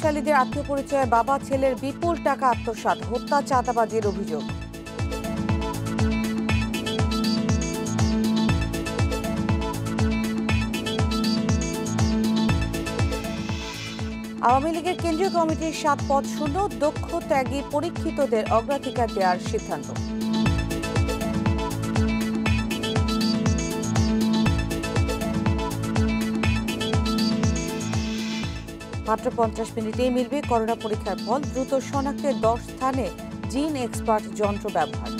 প্রভাবশালীদের আত্মীয় পরিচয়ে বাবা ছেলের বিপুল টাকা আত্মসাৎ, হত্যা, চাঁদাবাজির অভিযোগ। আওয়ামী লীগের কেন্দ্রীয় কমিটির 7 পদ শূন্য, দক্ষ ত্যাগী পরীক্ষিতদের অগ্রাধিকার দেওয়ার সিদ্ধান্ত। মাত্র 50 মিনিটেই মিলবে করোনা পরীক্ষার ফল, দ্রুত শনাক্তে 10 স্থানে জিন এক্সপার্ট যন্ত্র ব্যবহার।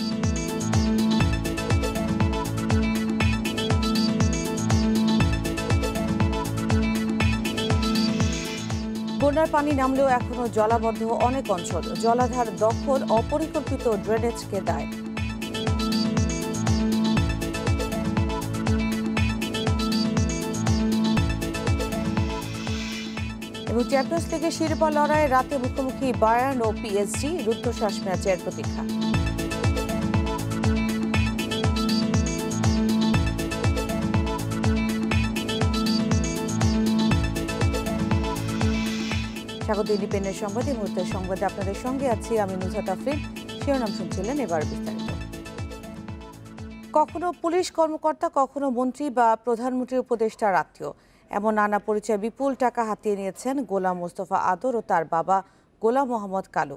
বন্যার পানি নামলেও এখনো জলাবদ্ধ অনেক অঞ্চল, জলাধার দখল, অপরিকল্পিত ড্রেনেজকে দায়। এবং চ্যাম্পিয়ন্স লিগের শিরোপা লড়াইয়ে রাতে মুখোমুখি বায়ার্ন ও পিএসজি, রুদ্ধশ্বাস ম্যাচের প্রতীক্ষা। স্বাগত ইন্ডিপেন্ডেন্ট সংবাদ। এই মুহূর্তের সংবাদে আপনাদের সঙ্গে আছি আমি নুসরাত আফরিন। শিরোনাম শুনছিলেন, এবার বিস্তারিত। কখনো পুলিশ কর্মকর্তা, কখনো মন্ত্রী বা প্রধানমন্ত্রীর উপদেষ্টার আত্মীয়, এমন নানা পরিচয়ে বিপুল টাকা হাতিয়ে নিয়েছেন গোলাম মোস্তফা আদর ও তার বাবা গোলাম মোহাম্মদ কালু।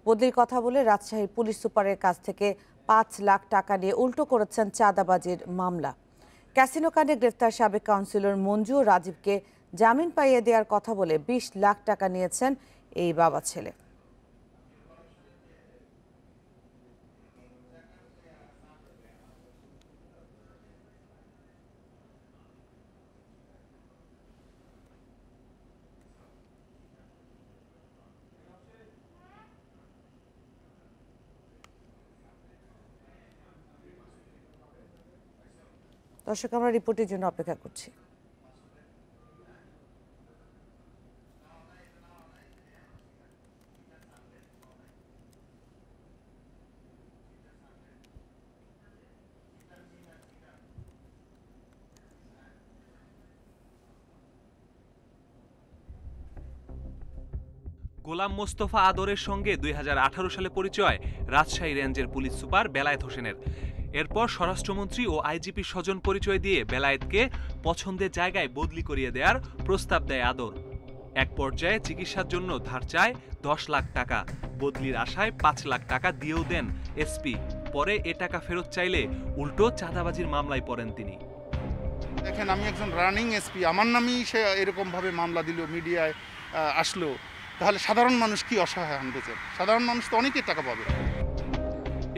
বদলির কথা বলে রাজশাহীর পুলিশ সুপারের কাছ থেকে 5 লাখ টাকা নিয়ে উল্টো করেছেন চাঁদাবাজির মামলা। ক্যাসিনো কাণ্ডে গ্রেফতার সাবেক কাউন্সিলর মঞ্জু ও রাজীবকে জামিন পাইয়ে দেওয়ার কথা বলে 20 লাখ টাকা নিয়েছেন এই বাবা ছেলে। দর্শক, আমরা রিপোর্টের জন্য অপেক্ষা করছি। গোলাম মোস্তফা আদরের সঙ্গে 2018 সালে পরিচয় রাজশাহী রেঞ্জের পুলিশ সুপার বেলায়েত হোসেনের। এরপর স্বরাষ্ট্রমন্ত্রী ও আইজিপি স্বজন পরিচয় দিয়ে বেলায়েতকে পছন্দের জায়গায় বদলি করিয়ে দেওয়ার প্রস্তাব দেয় আদর। এক পর্যায়ে চিকিৎসার জন্য ধার চায় 10 লাখ টাকা, বদলির আশায় 5 লাখ টাকা দিয়েও দেন এসপি। পরে এ টাকা ফেরত চাইলে উল্টো চাঁদাবাজির মামলায় পড়েন তিনি। দেখেন, আমি একজন রানিং এসপি, আমার নামেই সে এরকমভাবে মামলা দিল, মিডিয়ায় আসলো, তাহলে সাধারণ মানুষ কি অসহায় আনবেছে? সাধারণ মানুষ তো অনেকেই টাকা পাবে।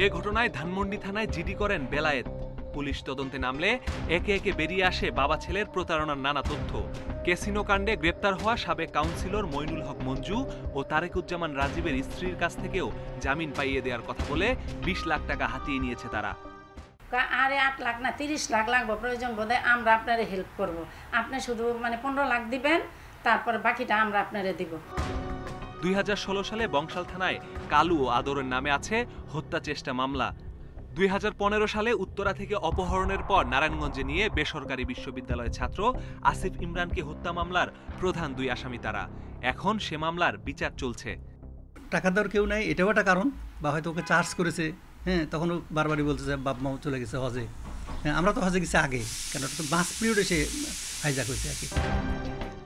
এ ঘটনায় ধানমন্ডি থানায় জিডি করেন বেলায়েত। পুলিশ তদন্তে নামলে একে একে বেরিয়ে আসে বাবা ছেলের প্রতারণার নানা তথ্য। ক্যাসিনো কাণ্ডে গ্রেপ্তার হওয়া সাবেক কাউন্সিলর মইনুল হক মঞ্জু ও তারেকুজ্জামান রাজীবের স্ত্রীর কাছ থেকেও জামিন পাইয়ে দেওয়ার কথা বলে 20 লাখ টাকা হাতিয়ে নিয়েছে তারা। আরে 8 লাখ না 30 লাখ লাগবে, প্রয়োজন বোধে আমরা আপনারে হেল্প করব। আপনি শুধু 15 লাখ দিবেন, তারপর বাকিটা আমরা আপনারে দিব। 2016 সালে বংশাল থানায় কালু ও আদরের নামে আছে হত্যা চেষ্টা মামলা। 2015 সালে উত্তরা থেকে অপহরণের পর নারায়ণগঞ্জে নিয়ে বেসরকারি বিশ্ববিদ্যালয়ের ছাত্র আসিফ ইমরানকে হত্যা মামলার প্রধান 2 আসামি তারা। এখন সে মামলার বিচার চলছে। টাকা দেওয়ার কেউ নাই, এটাও একটা কারণ, বা হয়তো ওকে চার্জ করেছে। তখনও বারবারই বলতেছে বাপ মাও চলে গেছে হজে। আমরা তো হজে গেছি আগে, কেন তো মাস পিরিয়ডে সে হাইজাক হয়েছে আর কি।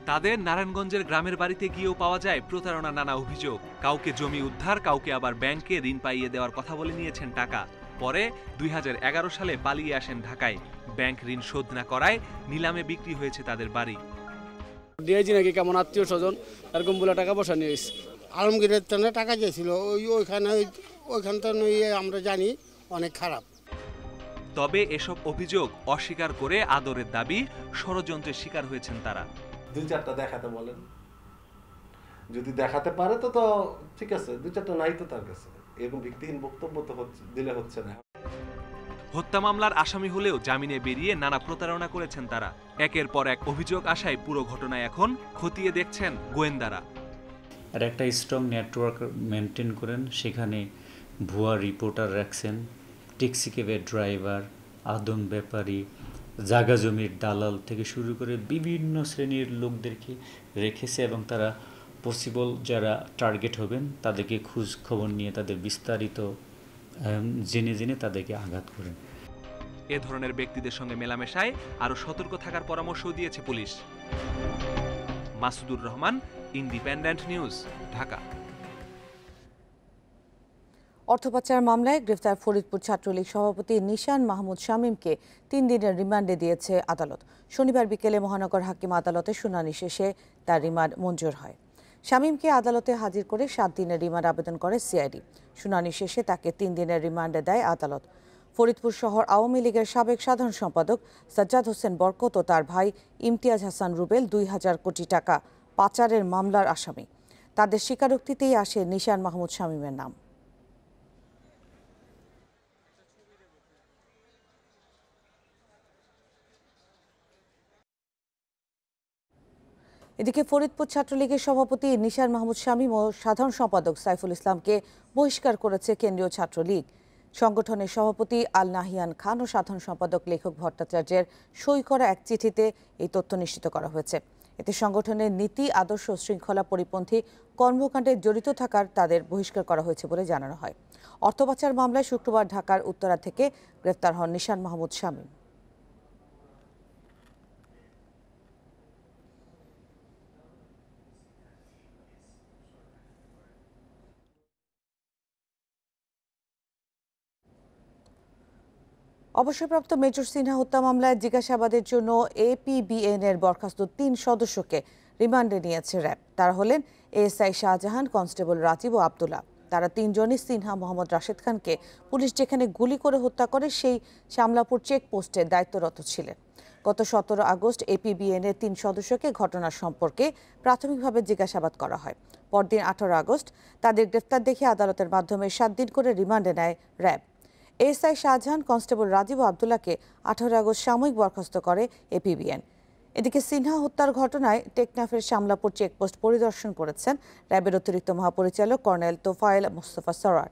তাদের নারায়ণগঞ্জের গ্রামের বাড়িতে গিয়েও পাওয়া যায় প্রতারণার নানা অভিযোগ। কাউকে জমি উদ্ধার, কাউকে আবার ব্যাংকে ঋণ পাইয়ে দেওয়ার কথা বলে নিয়েছেন টাকা। পরে 2011 সালে পালিয়ে আসেন ঢাকায়। ব্যাংক ঋণ শোধ না করায় নিলামে বিক্রি হয়েছে তাদের বাড়ি। ডিআইজি নাকি কেমন আত্মীয় স্বজন এরকম বলে টাকা পয়সা নিয়ে এসেছে। আলমগীরের টানে টাকা দিয়েছিল, ওইখান থেকে আমরা জানি অনেক খারাপ। তবে এসব অভিযোগ অস্বীকার করে আদরের দাবি ষড়যন্ত্রের শিকার হয়েছেন তারা। 2-4টা দেখাতে বলেন, যদি দেখাতে পারে তো ঠিক আছে, 2-4টা নাই তো তার কাছে এরকম ভিত্তিহীন বক্তব্য তো দিলে হচ্ছে না। হত্যা মামলার আসামি হলেও জামিনে বেরিয়ে নানা প্রতারণা করেছেন তারা। একের পর এক অভিযোগ আসায় পুরো ঘটনায় এখন খতিয়ে দেখছেন গোয়েন্দারা। আর একটা স্ট্রং নেটওয়ার্ক মেনটেন করেন, সেখানে ভুয়া রিপোর্টার রাখছেন, ট্যাক্সি ক্যাবের ড্রাইভার, আদম ব্যাপারী, জাগা জমির দালাল থেকে শুরু করে বিভিন্ন শ্রেণীর লোকদেরকে রেখেছে এবং তারা পসিবল যারা টার্গেট হবেন তাদেরকে খোঁজ খবর নিয়ে তাদের বিস্তারিত জেনে জেনে তাদেরকে আঘাত করেন। এ ধরনের ব্যক্তিদের সঙ্গে মেলামেশায় আরও সতর্ক থাকার পরামর্শও দিয়েছে police. Masudur Rahman, independent news, Dhaka. অর্থ পাচার মামলায় গ্রেফতার ফরিদপুর ছাত্রলীগ সভাপতি নিশান মাহমুদ শামীমকে 3 দিনের রিমান্ডে দিয়েছে আদালত। শনিবার বিকেলে মহানগর হাকিম আদালতে শুনানি শেষে তার রিমান্ড মঞ্জুর হয়। শামীমকে আদালতে হাজির করে 7 দিনের রিমান্ড আবেদন করে সিআইডি। শুনানি শেষে তাকে 3 দিনের রিমান্ডে দেয় আদালত। ফরিদপুর শহর আওয়ামী লীগের সাবেক সাধারণ সম্পাদক সাজ্জাদ হোসেন বরকত ও তার ভাই ইমতিয়াজ হাসান রুবেল 2000 কোটি টাকা পাচারের মামলার আসামি। তাদের স্বীকারোক্তিতেই আসে নিশান মাহমুদ শামীমের নাম। এদিকে ফরিদপুর ছাত্রলীগের সভাপতি নিশান মাহমুদ শামীম ও সাধারণ সম্পাদক সাইফুল ইসলামকে বহিষ্কার করেছে কেন্দ্রীয় ছাত্রলীগ। সংগঠনের সভাপতি আল নাহিয়ান খান ও সাধারণ সম্পাদক লেখক ভট্টাচার্যের সই করা এক চিঠিতে এই তথ্য নিশ্চিত করা হয়েছে। এতে সংগঠনের নীতি, আদর্শ ও শৃঙ্খলা পরিপন্থী কর্মকাণ্ডে জড়িত থাকার তাদের বহিষ্কার করা হয়েছে বলে জানানো হয়। অর্থ পাচার মামলায় শুক্রবার ঢাকার উত্তরা থেকে গ্রেফতার হন নিশান মাহমুদ শামীম। অবসরপ্রাপ্ত মেজর সিনহা হত্যা মামলায় জিজ্ঞাসাবাদের জন্য এপিবিএন এর বরখাস্ত 3 সদস্যকে রিমান্ডে নিয়েছে র্যাব। তারা হলেন এএসআই শাহজাহান, কনস্টেবল রাজীব ও আব্দুল্লাহ। তারা 3 জনই সিনহা মোহাম্মদ রাশেদ খানকে পুলিশ যেখানে গুলি করে হত্যা করে সেই শামলাপুর চেকপোস্টে দায়িত্বরত ছিলেন। গত 17 আগস্ট এপিবিএন এর 3 সদস্যকে ঘটনার সম্পর্কে প্রাথমিকভাবে জিজ্ঞাসাবাদ করা হয়। পরদিন 18 আগস্ট তাদের গ্রেফতার দেখে আদালতের মাধ্যমে 7 দিন করে রিমান্ডে নেয় RAB. ASI Shahjahan, constable Rajib ও আব্দুল্লাহকে 18 আগস্ট সাময়িক বরখাস্ত করে এপিবিএন। এদিকে সিনহা হত্যার ঘটনায় টেকনাফের শামলাপুর চেকপোস্ট পরিদর্শন করেছেন র্যাবের অতিরিক্ত মহাপরিচালক কর্নেল তোফায়েল মোস্তফা সরার।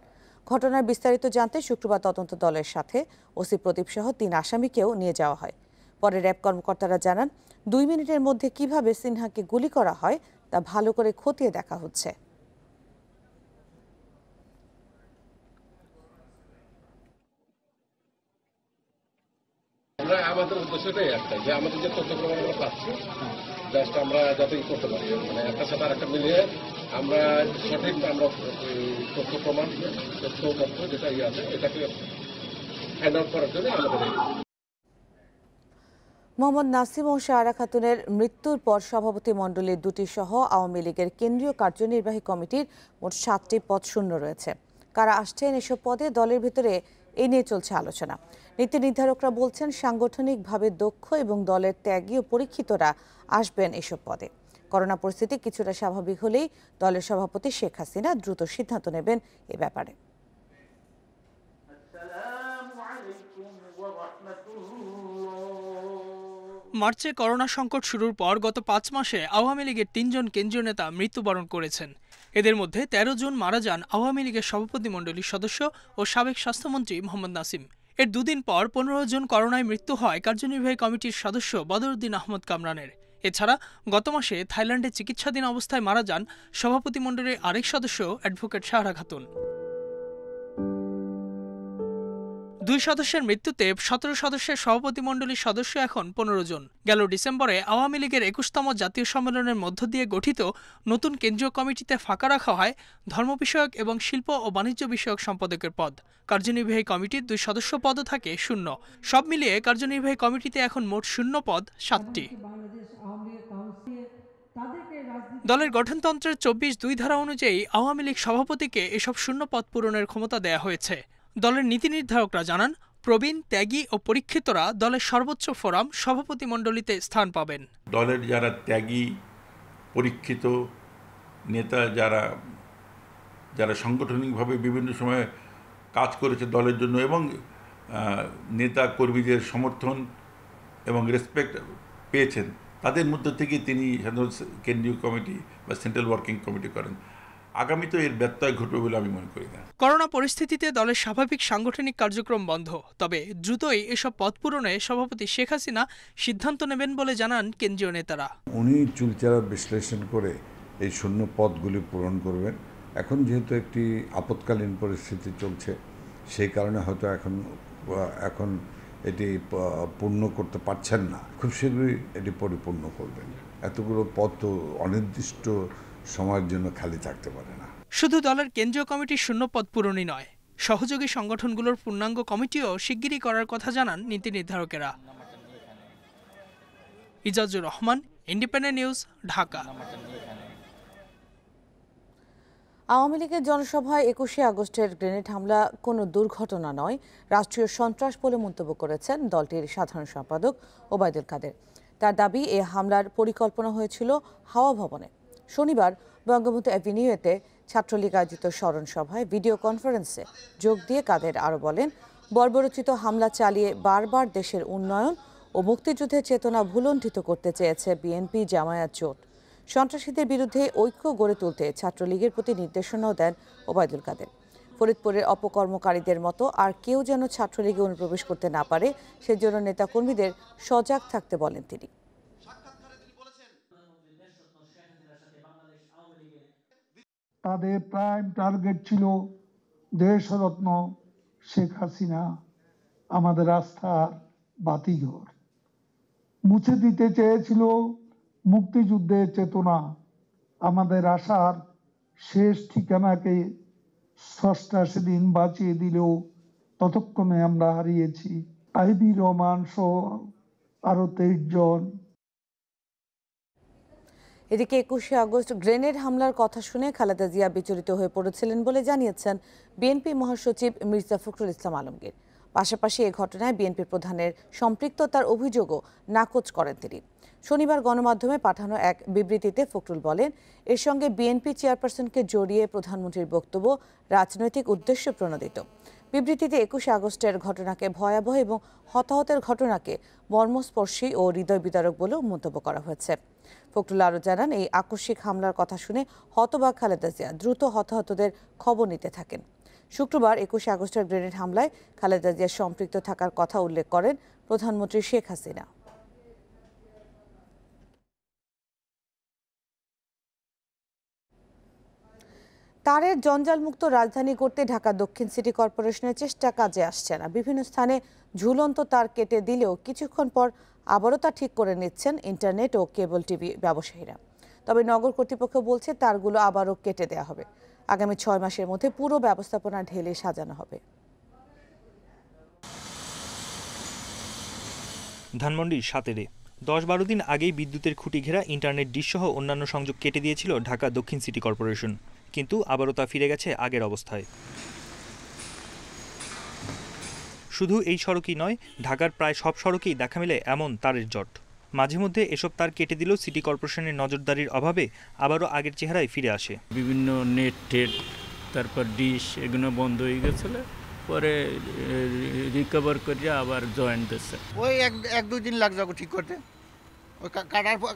ঘটনার বিস্তারিত জানতে শুক্রবার তদন্ত দলের সাথে ওসি প্রদীপ সহ 3 আসামিকেও নিয়ে যাওয়া হয়। পরে র্যাব কর্মকর্তারা জানান, 2 মিনিটের মধ্যে কিভাবে সিনহাকে গুলি করা হয় তা ভালো করে খতিয়ে দেখা হচ্ছে। আমাদের উদ্দেশ্যটাই একটা, যে আমাদের যে তথ্য প্রমাণ আমরা পাচ্ছি জাস্ট আমরা যাতে করতে পারি, মানে একটা সাথে আরেকটা মিলিয়ে আমরা সঠিক আমরা তথ্য প্রমাণ তথ্য যেটা আছে এটাকে হ্যান্ড আউট করার জন্য আমাদের। মোহাম্মদ নাসিম ও শাহরা খাতুনের মৃত্যুর পর সভাপতি মণ্ডলীর 2টি সহ আওয়ামী লীগের কেন্দ্রীয় কার্যনির্বাহী কমিটির মোট 7টি পদ শূন্য রয়েছে। কারা আসছেন এসব পদে দলের ভিতরে এ নিয়ে চলছে আলোচনা। নীতি নির্ধারকরা বলছেন, সাংগঠনিকভাবে দক্ষ এবং দলের ত্যাগী ও পরীক্ষিতরা আসবেন এসব পদে। করোনা পরিস্থিতি কিছুটা স্বাভাবিক হলেই দলের সভাপতি শেখ হাসিনা দ্রুত সিদ্ধান্ত নেবেন এ ব্যাপারে। মার্চে করোনা সংকট শুরুর পর গত 5 মাসে আওয়ামী লীগের 3 জন কেন্দ্রীয় নেতা মৃত্যুবরণ করেছেন। এদের মধ্যে 13 জন মারা যান আওয়ামী লীগের সভাপতিমণ্ডলীর সদস্য ও সাবেক স্বাস্থ্যমন্ত্রী মোহাম্মদ নাসিম। এর 2 দিন পর 15 জন করোনায় মৃত্যু হয় কার্যনির্বাহী কমিটির সদস্য বদরউদ্দিন আহমদ কামরানের। এছাড়া গত মাসে থাইল্যান্ডে চিকিৎসাধীন অবস্থায় মারা যান সভাপতিমণ্ডলীর আরেক সদস্য অ্যাডভোকেট শাহরা খাতুন। 2 সদস্যের মৃত্যুতে 17 সদস্যের সভাপতিমণ্ডলীর সদস্য এখন 15 জন। গেল ডিসেম্বরে আওয়ামী লীগের 21তম জাতীয় সম্মেলনের মধ্য দিয়ে গঠিত নতুন কেন্দ্রীয় কমিটিতে ফাঁকা রাখা হয় ধর্ম বিষয়ক এবং শিল্প ও বাণিজ্য বিষয়ক সম্পাদকের পদ। কার্যনির্বাহী কমিটির 2 সদস্য পদও থাকে শূন্য। সব মিলিয়ে কার্যনির্বাহী কমিটিতে এখন মোট শূন্য পদ 7টি। দলের গঠনতন্ত্রের 24(2) ধারা অনুযায়ী আওয়ামী লীগ সভাপতিকে এসব শূন্য পদ পূরণের ক্ষমতা দেয়া হয়েছে। দলের নীতি নির্ধারকরা জানান, প্রবীণ, ত্যাগী ও পরীক্ষিতরা দলের সর্বোচ্চ ফোরাম সভাপতিমণ্ডলীতে স্থান পাবেন। দলের যারা ত্যাগী, পরীক্ষিত নেতা, যারা সাংগঠনিকভাবে বিভিন্ন সময়ে কাজ করেছে দলের জন্য এবং নেতা কর্মীদের সমর্থন এবং রেসপেক্ট পেয়েছেন, তাদের মধ্য থেকে তিনি সাধারণত কেন্দ্রীয় কমিটি বা সেন্ট্রাল ওয়ার্কিং কমিটি করেন। আগামী তো এর ব্যত্যয় ঘটবে বলে আমি মনে করি না। করোনা পরিস্থিতিতে দলের স্বাভাবিক সাংগঠনিক কার্যক্রম বন্ধ, তবে দ্রুতই এসব পদ পূরণে সভাপতি শেখ হাসিনা সিদ্ধান্ত নেবেন বলে জানান কেন্দ্রীয় নেতারা। উনি চুলচেরা বিশ্লেষণ করে এই শূন্য পদগুলি পূরণ করবেন। এখন যেহেতু একটি আপৎকালীন পরিস্থিতি চলছে, সেই কারণে হয়তো এখন এটি পূর্ণ করতে পারছেন না। খুব শীঘ্রই এটি পরিপূর্ণ করবেন। এতগুলো পদ তো অনির্দিষ্ট সময়ের জন্য খালি থাকতে পারে না। শুধু দলের কেন্দ্রীয় কমিটির শূন্য পদ পূরণই নয়, সহযোগী সংগঠনগুলোর পূর্ণাঙ্গ কমিটিও শিগগিরই করার কথা জানান নীতি নির্ধারকেরা। Ijazur Rahman, independent news, Dhaka. আওয়ামী লীগের জনসভায় ২১শে আগস্টের গ্রেনেড হামলা কোনো দুর্ঘটনা নয়, রাষ্ট্রীয় সন্ত্রাস বলে মন্তব্য করেছেন দলটির সাধারণ সম্পাদক ওবায়দুল কাদের। তার দাবি, এ হামলার পরিকল্পনা হয়েছিল হাওয়া ভবনে। শনিবার বঙ্গবন্ধু অ্যাভিনিউতে ছাত্রলীগ আয়োজিত স্মরণ সভায় ভিডিও কনফারেন্সে যোগ দিয়ে কাদের আরও বলেন, বর্বরোচিত হামলা চালিয়ে বারবার দেশের উন্নয়ন ও মুক্তিযুদ্ধের চেতনা ভুলণ্ঠিত করতে চেয়েছে বিএনপি জামায়াত জোট। সন্ত্রাসীদের বিরুদ্ধে ঐক্য গড়ে তুলতে ছাত্রলীগের প্রতি নির্দেশনাও দেন ওবায়দুল কাদের। ফরিদপুরের অপকর্মকারীদের মতো আর কেউ যেন ছাত্রলীগে অনুপ্রবেশ করতে না পারে, সেজন্য নেতাকর্মীদের সজাগ থাকতে বলেন তিনি। তাদের প্রাইম টার্গেট ছিল দেশরত্ন শেখ হাসিনা, আমাদের আস্থার বাতিঘর। মুছে দিতে চেয়েছিল মুক্তিযুদ্ধের চেতনা, আমাদের আশার শেষ ঠিকানাকে স্রষ্টা সেদিন বাঁচিয়ে দিলেও ততক্ষণে আমরা হারিয়েছি আইবি রহমান সহ আরো 23 জন। এদিকে ২১শে আগস্ট গ্রেনেড হামলার কথা শুনে খালেদা জিয়া বিচলিত হয়ে পড়েছিলেন বলে জানিয়েছেন বিএনপি মহাসচিব মির্জা ফখরুল ইসলাম আলমগীর। পাশাপাশি এ ঘটনায় বিএনপি প্রধানের সম্পৃক্ততার অভিযোগও নাকচ করেন তিনি। শনিবার গণমাধ্যমে পাঠানো এক বিবৃতিতে ফখরুল বলেন, এর সঙ্গে বিএনপি চেয়ারপারসনকে জড়িয়ে প্রধানমন্ত্রীর বক্তব্য রাজনৈতিক উদ্দেশ্য প্রণোদিত। বিবৃতিতে ২১শে আগস্টের ঘটনাকে ভয়াবহ এবং হতাহতের ঘটনাকে মর্মস্পর্শী ও হৃদয় বিদারক বলেও মন্তব্য করা হয়েছে। ফখরুল আরও জানান, এই আকস্মিক হামলার কথা শুনে হতবাক খালেদা জিয়া দ্রুত হতাহতদের খবর নিতে থাকেন। শুক্রবার ২১শে আগস্টের গ্রেনেড হামলায় খালেদা জিয়ার সম্পৃক্ত থাকার কথা উল্লেখ করেন প্রধানমন্ত্রী শেখ হাসিনা। তারের জঞ্জালমুক্ত রাজধানী করতে ঢাকা দক্ষিণ সিটি কর্পোরেশনের চেষ্টা কাজে আসছে না। বিভিন্ন স্থানে ঝুলন্ত তার কেটে দিলেও কিছুক্ষণ পর আবারও তা ঠিক করে নিচ্ছেন ইন্টারনেট ও কেবল টিভি ব্যবসায়ীরা। তবে নগর কর্তৃপক্ষ বলছে তারগুলো আবারও কেটে দেওয়া হবে। আগামী ৬ মাসের মধ্যে পুরো ব্যবস্থাপনা ঢেলে সাজানো হবে। ধানমন্ডির সাতেরে ১০-১২ দিন আগেই বিদ্যুতের খুঁটি ঘেরা ইন্টারনেট ডিশসহ অন্যান্য সংযোগ কেটে দিয়েছিল ঢাকা দক্ষিণ সিটি কর্পোরেশন, কিন্তু আবারও তা ফিরে গেছে আগের অবস্থায়। শুধু এই সড়কই নয়, ঢাকার প্রায় সব সড়কেই দেখা মেলে এমন তারের জট। মাঝে মধ্যে এসব তার কেটে দিলেও সিটি কর্পোরেশনের নজরদারির অভাবে আবারও আগের চেহারায় ফিরে আসে। বিভিন্ন নেট টেট, তারপর ডিশ, এগুলো বন্ধ হয়ে গেছিল, পরে রিকভার করে আবার জয়েন্ট দিচ্ছে। ওই এক দুই দিন লাগ যাবে ঠিক করতে। ওই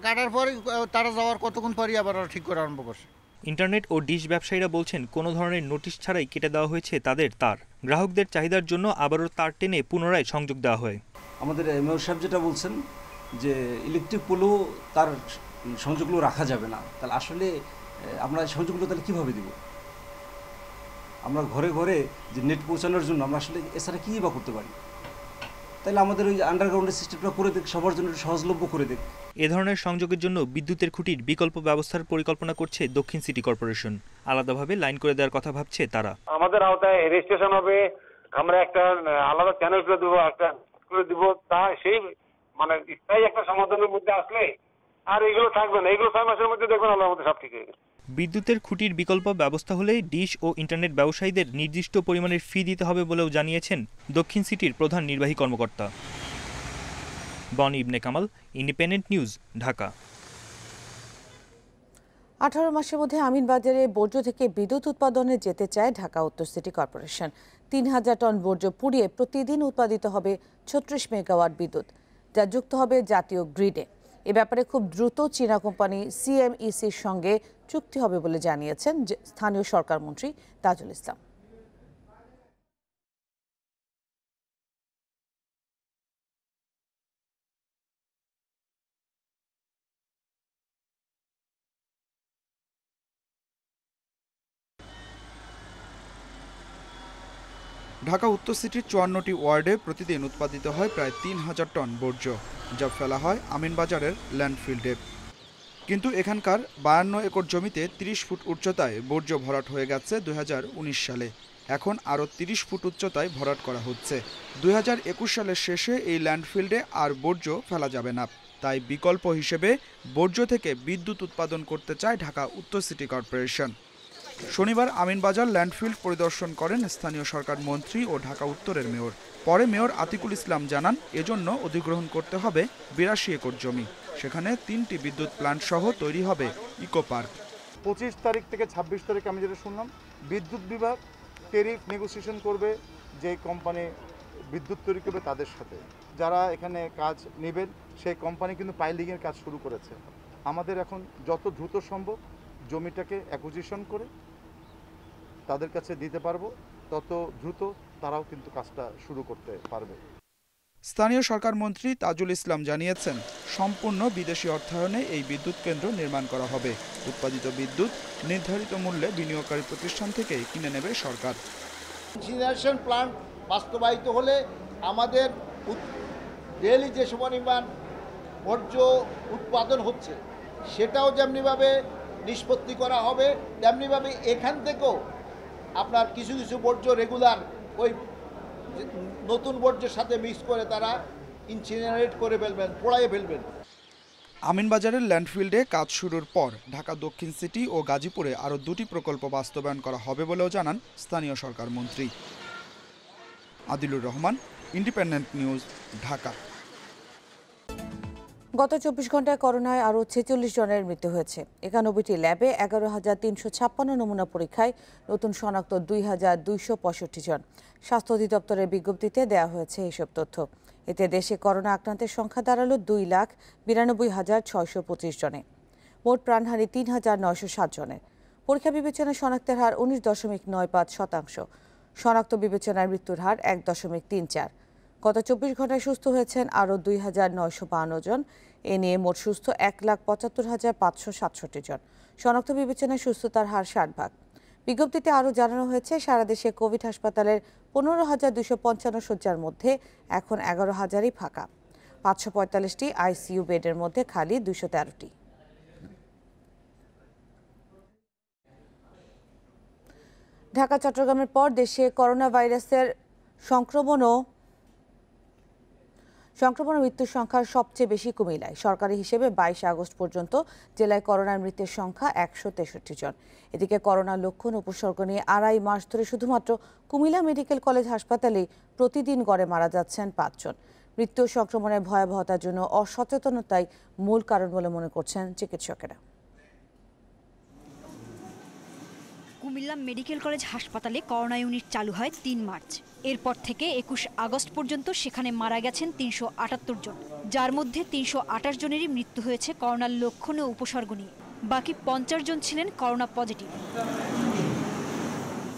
কাটার পরে তারা যাওয়ার কতক্ষণ পরই আবার ঠিক করে আরম্ভ করছে। ইন্টারনেট ও ডিশ ব্যবসায়ীরা বলছেন, কোনো ধরনের নোটিশ ছাড়াই কেটে দেওয়া হয়েছে তাদের তার। গ্রাহকদের চাহিদার জন্য আবারও তার টেনে পুনরায় সংযোগ দেওয়া হয়। আমাদের মেয়র সাহেব যেটা বলছেন যে ইলেকট্রিক পোলও তার সংযোগগুলো রাখা যাবে না, তাহলে আসলে আমরা সংযোগগুলো তাহলে কীভাবে দিব? আমরা ঘরে ঘরে যে নেট পৌঁছানোর জন্য আমরা আসলে এছাড়া কী বা করতে পারি? তাহলে আমাদের ওই আন্ডারগ্রাউন্ডের সিস্টেমটা করে দেখ, সবার জন্য সহজলভ্য করে দেখ। এ ধরনের সংযোগের জন্য বিদ্যুতের খুঁটির বিকল্প ব্যবস্থার পরিকল্পনা করছে দক্ষিণ সিটি কর্পোরেশন। আলাদাভাবে লাইন করে দেওয়ার কথা ভাবছে তারা। আমাদের আওতায় রেজিস্ট্রেশন হবে, আমরা একটা আলাদা চ্যানেল করে দেবো, একটা করে দিব, তা সেই মানে স্থায়ী একটা সমাধানের মধ্যে আসলে আর এগুলো থাকবে না। এগুলো ৬ মাসের মধ্যে দেখবেন আল্লাহর মধ্যে সব ঠিক হয়ে গেছে। বিদ্যুতের খুঁটির বিকল্প ব্যবস্থা হলে ডিশ ও ইন্টারনেট ব্যবসায়ীদের নির্দিষ্ট পরিমাণের ফি দিতে হবে বলেও জানিয়েছেন দক্ষিণ সিটির প্রধান নির্বাহী কর্মকর্তা। বনি ইবনে কামাল, ইন্ডিপেন্ডেন্ট নিউজ, ঢাকা। ১৮ মাসের মধ্যে আমিনবাজারে বর্জ্য থেকে বিদ্যুৎ উৎপাদনে যেতে চায় ঢাকা উত্তর সিটি কর্পোরেশন। ৩,০০০ টন বর্জ্য পুড়িয়ে প্রতিদিন উৎপাদিত হবে ৩৬ মেগাওয়াট বিদ্যুৎ, যা যুক্ত হবে জাতীয় গ্রিডে। এ ব্যাপারে খুব দ্রুত চীনা কোম্পানি সিএমইসির সঙ্গে চুক্তি হবে বলে জানিয়েছেন স্থানীয় সরকার মন্ত্রী তাজুল ইসলাম। ঢাকা উত্তর সিটির ৫৪টি ওয়ার্ডে প্রতিদিন উৎপাদিত হয় প্রায় ৩,০০০ টন বর্জ্য, যা ফেলা হয় আমিনবাজারের ল্যান্ডফিল্ডে। কিন্তু এখানকার ৫২ একর জমিতে ৩০ ফুট উচ্চতায় বর্জ্য ভরাট হয়ে গেছে ২০১৯ সালে। এখন আরও ৩০ ফুট উচ্চতায় ভরাট করা হচ্ছে। ২০২১ সালের শেষে এই ল্যান্ডফিল্ডে আর বর্জ্য ফেলা যাবে না। তাই বিকল্প হিসেবে বর্জ্য থেকে বিদ্যুৎ উৎপাদন করতে চায় ঢাকা উত্তর সিটি কর্পোরেশন। শনিবার আমিনবাজার ল্যান্ডফিল্ড পরিদর্শন করেন স্থানীয় সরকার মন্ত্রী ও ঢাকা উত্তরের মেয়র। পরে মেয়র আতিকুল ইসলাম জানান, এজন্য অধিগ্রহণ করতে হবে ৮২ একর জমি। সেখানে ৩টি বিদ্যুৎ প্ল্যান্ট সহ তৈরি হবে ইকো পার্ক। 25 তারিখ থেকে 26 তারিখ আমি যেটা শুনলাম, বিদ্যুৎ বিভাগ টেরিফ নেগোসিয়েশন করবে, যে কোম্পানি বিদ্যুৎ তৈরি করবে তাদের সাথে। যারা এখানে কাজ নেবেন সেই কোম্পানি কিন্তু পাইলিংয়ের কাজ শুরু করেছে। আমাদের এখন যত দ্রুত সম্ভব জমিটাকে অ্যাকুইজিশন করে তাদের কাছে দিতে পারবো, তত দ্রুত তারাও কিন্তু কাজটা শুরু করতে পারবে। স্থানীয় সরকার মন্ত্রী তাজুল ইসলাম জানিয়েছেন, সম্পূর্ণ বিদেশি অর্থায়নে এই বিদ্যুৎ কেন্দ্র নির্মাণ করা হবে। উৎপাদিত বিদ্যুৎ নির্ধারিত মূল্যে বিনিয়োগকারী প্রতিষ্ঠান থেকে কিনে নেবে সরকার। ইনসিনারেশন প্ল্যান্ট বাস্তবায়িত হলে আমাদের ডেইলি যে পরিমাণ বর্জ্য উৎপাদন হচ্ছে সেটাও যেমনিভাবে নিষ্পত্তি করা হবে, তেমনিভাবে এখান থেকেও আপনার কিছু কিছু বর্জ্য রেগুলার ওই নতুন বর্জ্যের সাথে মিক্স করে তারা ইনসিনারেট করে ফেলবেন, পোড়াইয়ে ফেলবেন। আমিনবাজারের ল্যান্ডফিল্ডে কাজ শুরুর পর ঢাকা দক্ষিণ সিটি ও গাজীপুরে আরও 2টি প্রকল্প বাস্তবায়ন করা হবে বলেও জানান স্থানীয় সরকার মন্ত্রী। Adilur Rahman, independent news, Dhaka. গত ২৪ ঘন্টায় করোনায় আরও ৪৬ জনের মৃত্যু হয়েছে। ৯১টি ল্যাবে ১১,৩৫৬ নমুনা পরীক্ষায় নতুন শনাক্ত ২,২৬৫ জন। স্বাস্থ্য অধিদপ্তরের বিজ্ঞপ্তিতে দেওয়া হয়েছে এসব তথ্য। এতে দেশে করোনা আক্রান্তের সংখ্যা দাঁড়ালো ২,৯২,৬২৫ জনে। মোট প্রাণহানি ৩,৯০৭ জনের। পরীক্ষা বিবেচনায় শনাক্তের হার ১৯.৯৫%। শনাক্ত বিবেচনায় মৃত্যুর হার ১.৩৪। গত ২৪ ঘন্টায় সুস্থ হয়েছেন আরও ২,৯৫২ জন। এ নিয়ে মোট সুস্থ ১,৭৫,৫৬৭ জন। শনাক্ত বিবেচনায় সুস্থতার হার ৬০%। বিজ্ঞপ্তিতে আরও জানানো হয়েছে, সারা দেশে কোভিড হাসপাতালের ১৫,২৫৫ শয্যার মধ্যে এখন ১১,০০০ই ফাঁকা। ৫৪৫টি আইসিইউ বেডের মধ্যে খালি ২১৩টি। ঢাকা চট্টগ্রামের পর দেশে করোনা ভাইরাসের সংক্রমণ মৃত্যুর সংখ্যা সবচেয়ে বেশি কুমিল্লায়। সরকারি হিসেবে ২২ আগস্ট পর্যন্ত জেলায় করোনার মৃতের সংখ্যা ১৬৩ জন। এদিকে করোনার লক্ষণ উপসর্গ নিয়ে ২.৫ মাস ধরে শুধুমাত্র কুমিল্লা মেডিকেল কলেজ হাসপাতালেই প্রতিদিন গড়ে মারা যাচ্ছেন ৫ জন। মৃত্যু সংক্রমণের ভয়াবহতার জন্য অসচেতনতাই মূল কারণ বলে মনে করছেন চিকিৎসকেরা। কুমিল্লা মেডিকেল কলেজ হাসপাতালে করোনা ইউনিট চালু হয় ৩ মার্চ। এরপর থেকে ২১ আগস্ট পর্যন্ত সেখানে মারা গেছেন ৩৭৮ জন, যার মধ্যে ৩২৮ জনেরই মৃত্যু হয়েছে করোনার লক্ষণ ও উপসর্গ নিয়ে। বাকি ৫০ জন ছিলেন corona positive.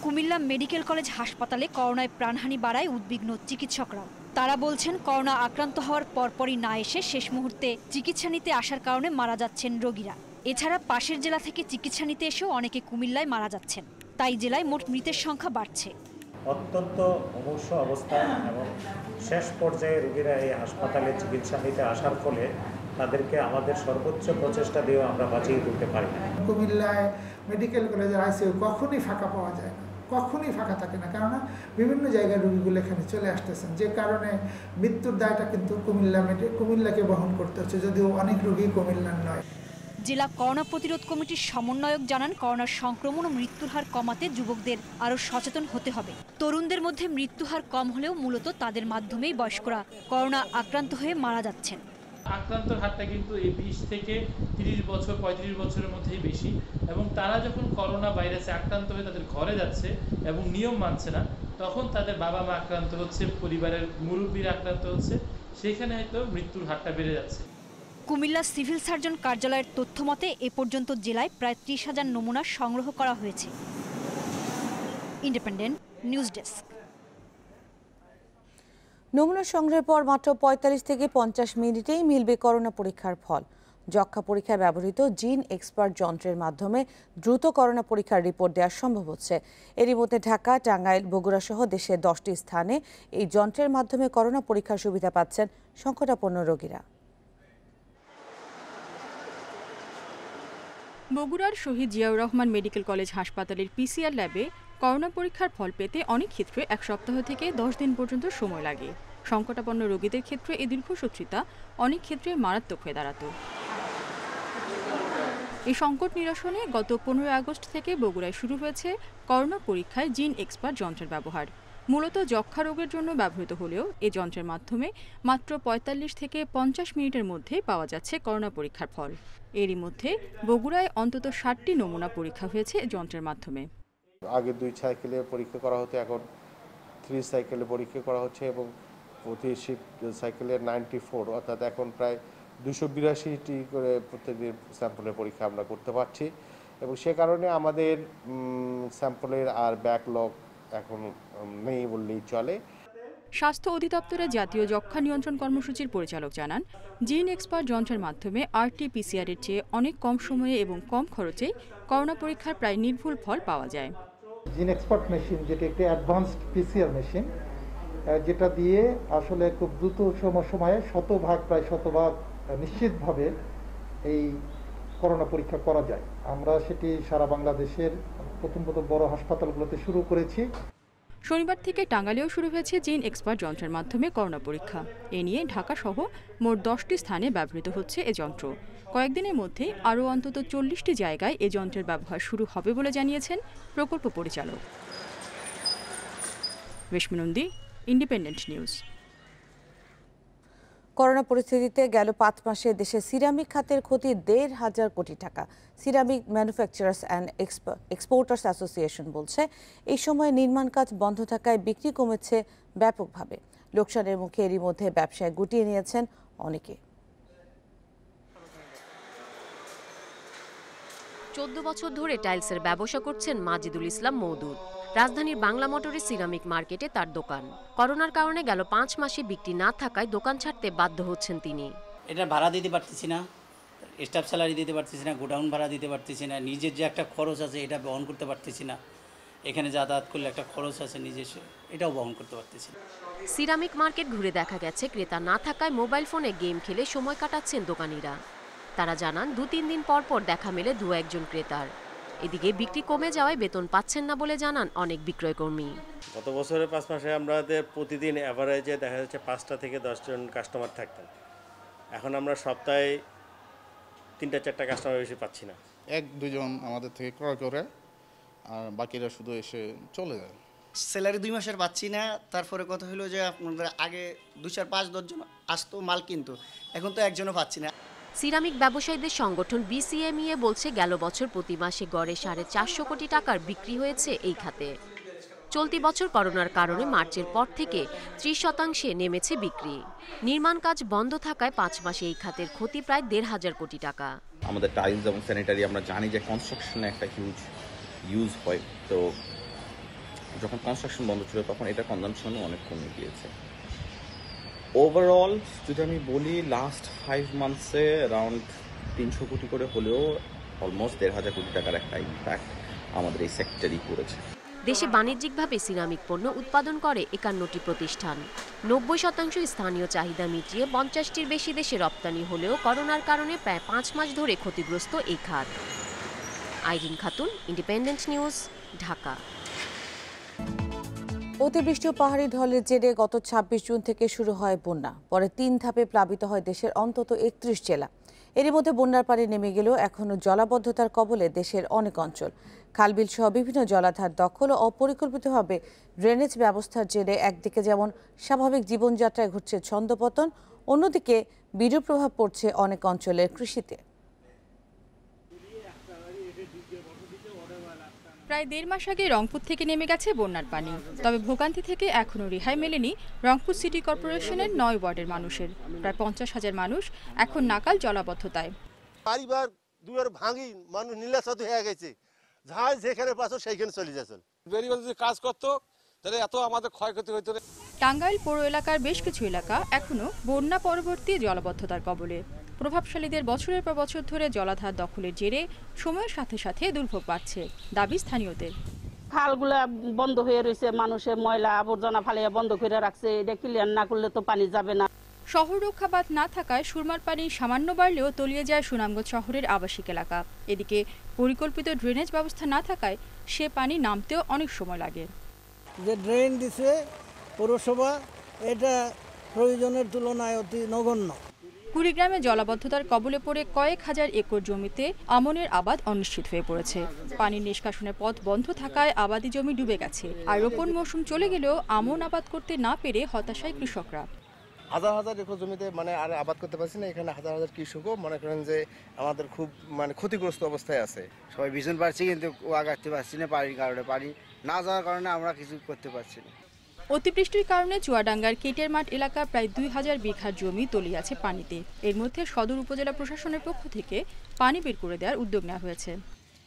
Comilla medical college হাসপাতালে করোনায় প্রাণহানি বাড়ায় উদ্বিগ্ন চিকিৎসকরাও। তারা বলছেন, করোনা আক্রান্ত হওয়ার পরপরই না এসে শেষ মুহূর্তে চিকিৎসা নিতে আসার কারণে মারা যাচ্ছেন রোগীরা। এছাড়া পাশের জেলা থেকে চিকিৎসা নিতে এসেও অনেকে কুমিল্লায় মারা যাচ্ছেন। তাই জেলায় মোট মৃতের সংখ্যা বাড়ছে। অত্যন্ত মুমূর্ষ অবস্থা এবং শেষ পর্যায়ে রোগীরা এই হাসপাতালে চিকিৎসা নিতে আসার ফলে তাদেরকে আমাদের সর্বোচ্চ প্রচেষ্টা দিয়েও আমরা বাঁচিয়ে তুলতে পারি না। কুমিল্লায় মেডিকেল কলেজের আইসিইউ কখনই ফাঁকা পাওয়া যায় না, কখনই ফাঁকা থাকে না, কেননা বিভিন্ন জায়গায় রোগীগুলো এখানে চলে আসতেছেন, যে কারণে মৃত্যুর দায়টা কিন্তু কুমিল্লাকে বহন করতে হচ্ছে, যদিও অনেক রোগী কুমিল্লার নয়। জেলা করোনা প্রতিরোধ কমিটির সমন্বয়ক জানান, করোনার সংক্রমণ ও মৃত্যুর হার কমাতে যুবকদের আরও সচেতন হতে হবে। তরুণদের মধ্যে মৃত্যু হার কম হলেও মূলত তাদের মাধ্যমেই বয়স্করা করোনা আক্রান্ত হয়ে মারা যাচ্ছেন। আক্রান্তর হারটা কিন্তু এই ২০ থেকে ৩০ বছর ৩৫ বছরের মধ্যেই বেশি, এবং তারা যখন করোনা ভাইরাসে আক্রান্ত হয়ে তাদের ঘরে যাচ্ছে এবং নিয়ম মানছে না, তখন তাদের বাবা মা আক্রান্ত হচ্ছে, পরিবারের মুরব্বীরা আক্রান্ত হচ্ছে, সেখানে হয়তো মৃত্যুর হারটা বেড়ে যাচ্ছে। কুমিল্লা সিভিল সার্জন কার্যালয়ের তথ্য মতে এ পর্যন্ত জেলায় প্রায় ৩০,০০০ নমুনা সংগ্রহ করা হয়েছে। Independent news desk. নমুনা সংগ্রহের পর মাত্র ৪৫ থেকে ৫০ মিনিটেই মিলবে করোনা পরীক্ষার ফল। যক্ষ্মা পরীক্ষায় ব্যবহৃত জিন এক্সপার্ট যন্ত্রের মাধ্যমে দ্রুত করোনা পরীক্ষার রিপোর্ট দেওয়া সম্ভব হচ্ছে। এরই মধ্যে ঢাকা, টাঙ্গাইল, বগুড়া সহ দেশের 10টি স্থানে এই যন্ত্রের মাধ্যমে করোনা পরীক্ষার সুবিধা পাচ্ছেন সংকটাপন্ন রোগীরা। বগুড়ার শহীদ জিয়াউর রহমান মেডিকেল কলেজ হাসপাতালের পিসিআর ল্যাবে করোনা পরীক্ষার ফল পেতে অনেক ক্ষেত্রে 1 সপ্তাহ থেকে 10 দিন পর্যন্ত সময় লাগে। সংকটাপন্ন রোগীদের ক্ষেত্রে এই দীর্ঘসূত্রিতা অনেক ক্ষেত্রে মারাত্মক হয়ে দাঁড়াতো। এই সংকট নিরসনে গত 15 আগস্ট থেকে বগুড়ায় শুরু হয়েছে করোনা পরীক্ষায় জিন এক্সপার্ট যন্ত্রের ব্যবহার। মূলত যক্ষ্মা রোগের জন্য ব্যবহৃত হলেও এই যন্ত্রের মাধ্যমে মাত্র 45 থেকে 50 মিনিটের মধ্যে পাওয়া যাচ্ছে করোনা পরীক্ষার ফল। এরই মধ্যে বগুড়ায় অন্তত 60টি নমুনা পরীক্ষা হয়েছে যন্ত্রের মাধ্যমে। আগে 2 সাইকেলে পরীক্ষা করা হতো, এখন 3 সাইকেলে পরীক্ষা করা হচ্ছে এবং প্রতি সাইকেলে 94 অর্থাৎ এখন প্রায় 282টি করে প্রত্যেকদিন স্যাম্পলের পরীক্ষা আমরা করতে পারছি এবং সে কারণে আমাদের স্যাম্পলের আর ব্যাকলগ এখন নেই বললেই চলে। স্বাস্থ্য অধিদপ্তরের জাতীয় যক্ষ্মা নিয়ন্ত্রণ কর্মসূচির পরিচালক জানান, জিন এক্সপার্ট যন্ত্রের মাধ্যমে RT-PCR এর চেয়ে অনেক কম সময়ে এবং কম খরচে করোনা পরীক্ষার প্রায় নির্ভুল ফল পাওয়া যায়। জিন এক্সপার্ট মেশিন, যেটা একটি অ্যাডভান্সড PCR মেশিন, যেটা দিয়ে আসলে খুব দ্রুত সময়ে প্রায় শতভাগ নিশ্চিতভাবে এই করোনা পরীক্ষা করা যায়। আমরা সেটি সারা বাংলাদেশের প্রথম বড় হাসপাতালগুলোতে শুরু করেছি। শনিবার থেকে টাঙ্গাইলেও শুরু হয়েছে জিন এক্সপার্ট যন্ত্রের মাধ্যমে করোনা পরীক্ষা। এ নিয়ে ঢাকা সহ মোট 10টি স্থানে ব্যবহৃত হচ্ছে এ যন্ত্র। কয়েকদিনের মধ্যে আরও অন্তত 40টি জায়গায় এ যন্ত্রের ব্যবহার শুরু হবে বলে জানিয়েছেন প্রকল্প পরিচালক। রেশমি নন্দী, ইন্ডিপেন্ডেন্ট নিউজ। করোনা পরিস্থিতিতে গেল 5 মাসে দেশে সিরামিক খাতের ক্ষতি 1,500 কোটি টাকা। Ceramic manufacturers and exporters association বলছে, এই সময় নির্মাণ কাজ বন্ধ থাকায় বিক্রি কমেছে ব্যাপকভাবে। লোকসানের মুখে এরই মধ্যে ব্যবসায় গুটিয়ে নিয়েছেন অনেকে। 14 বছর ধরে টাইলসের ব্যবসা করছেন মাজিদুল ইসলাম মওদুদ। রাজধানীর বাংলা মোটরের সিরামিক মার্কেটে তার দোকান। করোনার কারণে গেল 5 মাসে বিক্রি না থাকায় দোকান ছাড়তে বাধ্য হচ্ছেন তিনি। এটা ভাড়া দিতে পারতেছি না, স্টাফ স্যালারি দিতে পারতেছি না, গোডাউন ভাড়া দিতে পারতেছি না, নিজের যে একটা খরচ আছে এটা বহন করতে পারতেছি না। এখানে যাতায়াত করলে একটা খরচ আছে নিজস্ব, এটাও বহন করতে পারতেছি না। সিরামিক মার্কেট ঘুরে দেখা গেছে ক্রেতা না থাকায় মোবাইল ফোনে গেম খেলে সময় কাটাচ্ছেন দোকানিরা। তারা জানান 2-3 দিন পর পর দেখা মেলে 2-1 ক্রেতার। এদিকে বিক্রি কমে যাওয়ায় বেতন পাচ্ছেন না বলে জানান অনেক বিক্রয়কর্মী। গত বছরের 5 মাসে আমাদের প্রতিদিন অ্যাভারেজে দেখা যাচ্ছে 5টা থেকে 10 জন কাস্টমার থাকতেন। এখন আমরা সপ্তাহে 3-4টা কাস্টমার বেশি পাচ্ছি না। 1-2 জন আমাদের থেকে ক্রয় করে আর বাকিরা শুধু এসে চলে যায়। স্যালারি 2 মাসের পাচ্ছি না। তারপরে কথা হলো যে আপনাদের আগে 2-4-5-10 জন আসতো মাল কিনতো, এখন তো একজনও পাচ্ছি না। সিরামিক ব্যবসায়ীদের সংগঠন BCME বলছে গেল বছর প্রতি মাসে গড়ে 450 কোটি টাকার বিক্রি হয়েছে এই খাতে। চলতি বছর করোনার কারণে মার্চের পর থেকে 30% নেমেছে বিক্রি। নির্মাণ কাজ বন্ধ থাকায় 5 মাসে এই খাতের ক্ষতি প্রায় 1,500 কোটি টাকা। আমাদের টাইলস এবং স্যানিটারি আমরা জানি যে কনস্ট্রাকশনে একটা হিউজ ইউজ হয়, তো যখন কনস্ট্রাকশন বন্ধ ছিল তখন এটা কনজাম্পশনও অনেক কমে গিয়েছে। ওভারঅল যদি আমি বলি লাস্ট 5 মান্থসে অ্যারাউন্ড 300 কোটি করে হলেও অলমোস্ট 1,500 কোটি টাকার একটা ইম্প্যাক্ট আমাদের এই সেক্টরই করেছে। দেশে বাণিজ্যিকভাবে সিরামিক পণ্য উৎপাদন করে 51টি প্রতিষ্ঠান। 90% স্থানীয় চাহিদা মিটিয়ে 50টির বেশি দেশে রপ্তানি হলেও করোনার কারণে প্রায় 5 মাস ধরে ক্ষতিগ্রস্ত এই খাত। Irin Khatun, independent news, Dhaka. অতিবৃষ্টি ও পাহাড়ি ঢলের জেরে গত 26 জুন থেকে শুরু হয় বন্যা। পরে 3 ধাপে প্লাবিত হয় দেশের অন্তত 31 জেলা। এরই মধ্যে বন্যার পানি নেমে গেলেও এখনও জলাবদ্ধতার কবলে দেশের অনেক অঞ্চল। খালবিল সহ বিভিন্ন জলাধার দখল ও অপরিকল্পিতভাবে ড্রেনেজ ব্যবস্থার জেরে একদিকে যেমন স্বাভাবিক জীবনযাত্রায় ঘটছে ছন্দপতন, অন্যদিকে বিরূপ প্রভাব পড়ছে অনেক অঞ্চলের কৃষিতে। প্রায় 1.5 মাস আগে রংপুর থেকে নেমে গেছে বন্যার পানি। তবে ভোগান্তি থেকে এখনও রেহাই মেলেনি রংপুর সিটি কর্পোরেশনের 9 ওয়ার্ডের মানুষের। প্রায় 50,000 মানুষ এখন নাকাল জলাবদ্ধতায়। পরিবার দুয়ার ভাঙি মানুষ নীলাচত হয়ে গেছে, যাই যেখানে পাশো সেইখানে চলে যাচ্ছে। বেরিবাদ যদি কাজ করতো তাহলে এত আমাদের ক্ষয়ক্ষতি হতো না। টাঙ্গাইল পৌর এলাকার বেশ কিছু এলাকা এখনও বন্যা পরবর্তী জলাবদ্ধতার কবলে। প্রভাবশালীদের বছরের পর বছর ধরে জলাধার দখলের জেরে সময়ের সাথে সাথে দুর্ভোগ বাড়ছে, দাবি স্থানীয়দের। খালগুলা বন্ধ হয়ে রয়েছে, মানুষের ময়লা আবর্জনা ফালিয়ে বন্ধ করে রাখছে, এটা ক্লিয়ার না করলে তো পানি যাবে না। শহর রক্ষাবাদ না থাকায় সুরমার পানি সামান্য বাড়লেও তলিয়ে যায় সুনামগঞ্জ শহরের আবাসিক এলাকা। এদিকে পরিকল্পিত ড্রেনেজ ব্যবস্থা না থাকায় সে পানি নামতেও অনেক সময় লাগে। যে ড্রেন দিছে পৌরসভা, এটা প্রয়োজনের তুলনায় অতি নগণ্য। কুড়িগ্রামে জলাবদ্ধতার কবলে পড়ে কয়েক হাজার একর জমিতে আমনের আবাদ অনিশ্চিত হয়ে পড়েছে। পানির নিষ্কাশনের পথ বন্ধ থাকায় আবাদি জমি ডুবে গেছে, আর রোপণ মৌসুম চলে গেলেও আমন আবাদ করতে না পেরে হতাশায় কৃষকরা। হাজার হাজার একর জমিতে আর আবাদ করতে পারছি না। এখানে হাজার হাজার কৃষকও মনে করেন যে আমাদের খুব ক্ষতিগ্রস্ত অবস্থায় আছে। সবাই ভীষণ পারছি, কিন্তু আগাতে পারছি না, পানির কারণে। পানি না যাওয়ার কারণে আমরা কিছু করতে পারছি না। অতিবৃষ্টির কারণে চুয়াডাঙ্গার কেটের মাঠ এলাকা প্রায় 2000 বিঘা জমি তলিয়ে আছে পানিতে। এর মধ্যে সদর উপজেলা প্রশাসনের পক্ষ থেকে পানি বের করে দেওয়ার উদ্যোগ নেওয়া হয়েছে।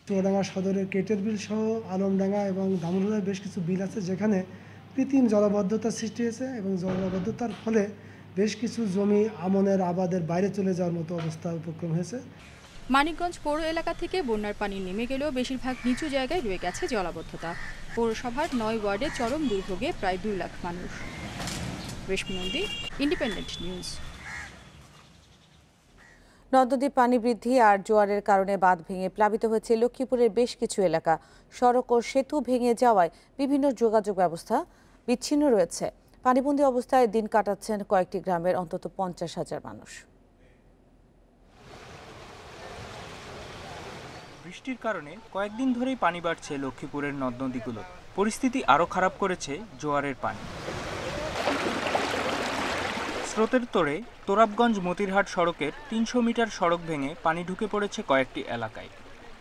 চুয়াডাঙ্গা সদরের কেটের বিল সহ আলমডাঙ্গা এবং দামোদরের বেশ কিছু বিল আছে যেখানে কৃত্রিম জলাবদ্ধতার সৃষ্টি হয়েছে, এবং জলাবদ্ধতার ফলে বেশ কিছু জমি আমনের আবাদের বাইরে চলে যাওয়ার মতো অবস্থা উপক্রম হয়েছে। মানিকগঞ্জ পৌর এলাকা থেকে বন্যার পানি নেমে গেলেও বেশিরভাগ নিচু জায়গায় রয়ে গেছে জলাবদ্ধতা। পৌরসভার 9 ওয়ার্ডে চরম দুর্ভোগে প্রায় 2 লাখ মানুষ। রেশমি নন্দী, ইন্ডিপেন্ডেন্ট নিউজ। নদ-নদীর পানি বৃদ্ধি আর জোয়ারের কারণে বাঁধ ভেঙে প্লাবিত হয়েছে লক্ষ্মীপুরের বেশ কিছু এলাকা। সড়ক ও সেতু ভেঙে যাওয়ায় বিভিন্ন যোগাযোগ ব্যবস্থা বিচ্ছিন্ন রয়েছে। পানিবন্দী অবস্থায় দিন কাটাচ্ছেন কয়েকটি গ্রামের অন্তত 50,000 মানুষ। বৃষ্টির কারণে কয়েকদিন ধরেই পানি বাড়ছে লক্ষ্মীপুরের নদ নদীগুলো। পরিস্থিতি আরও খারাপ করেছে জোয়ারের পানি। স্রোতের তোড়ে তোরাবগঞ্জ মতিরহাট সড়কের 300 মিটার সড়ক ভেঙে পানি ঢুকে পড়েছে কয়েকটি এলাকায়।